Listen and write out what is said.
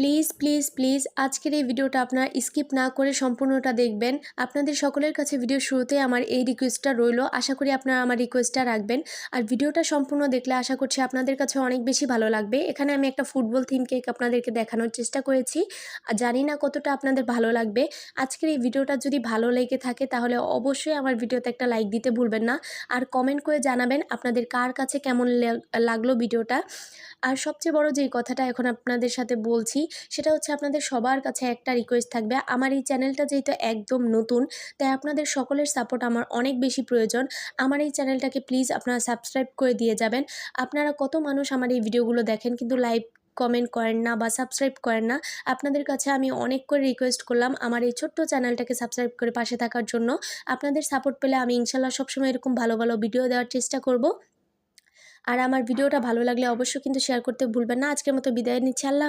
Please please please আজকের এই ভিডিওটা আপনারা স্কিপ না করে সম্পূর্ণটা দেখবেন। আপনাদের সকলের কাছে ভিডিও শুরুতে আমার এই রিকোয়েস্টটা রইল, আশা করি আপনারা আমার রিকোয়েস্টটা রাখবেন। আর ভিডিওটা সম্পূর্ণ দেখলে আশা করছি আপনাদের কাছে অনেক বেশি ভালো লাগবে। এখানে আমি একটা ফুটবল থিম কেক আপনাদেরকে দেখানোর চেষ্টা করেছি, আর জানি না কতটা আপনাদের ভালো লাগবে। আজকের এই ভিডিওটা যদি ভালো লেগে থাকে তাহলে অবশ্যই আমার ভিডিওতে একটা লাইক দিতে ভুলবেন না, আর কমেন্ট করে জানাবেন আপনাদের কার কাছে কেমন লাগলো ভিডিওটা। আর সবচেয়ে বড় যেই কথাটা এখন আপনাদের সাথে বলছি সেটা হচ্ছে, আপনাদের সবার কাছে একটা রিকোয়েস্ট থাকবে। আমার এই চ্যানেলটা যেহেতু একদম নতুন, তাই আপনাদের সকলের সাপোর্ট আমার অনেক বেশি প্রয়োজন। আমার এই চ্যানেলটাকে প্লিজ আপনারা সাবস্ক্রাইব করে দিয়ে যাবেন। আপনারা কত মানুষ আমার এই ভিডিওগুলো দেখেন কিন্তু লাইক কমেন্ট করেন না বা সাবস্ক্রাইব করেন না। আপনাদের কাছে আমি অনেক করে রিকোয়েস্ট করলাম আমার এই ছোট্ট চ্যানেলটাকে সাবস্ক্রাইব করে পাশে থাকার জন্য। আপনাদের সাপোর্ট পেলে আমি ইনশাল্লাহ সবসময় এরকম ভালো ভালো ভিডিও দেওয়ার চেষ্টা করব। আর আমার ভিডিওটা ভালো লাগলে অবশ্যই কিন্তু শেয়ার করতে ভুলবেন না। আজকের মতো বিদায় নিচ্ছি। আল্লাহ হাফেজ।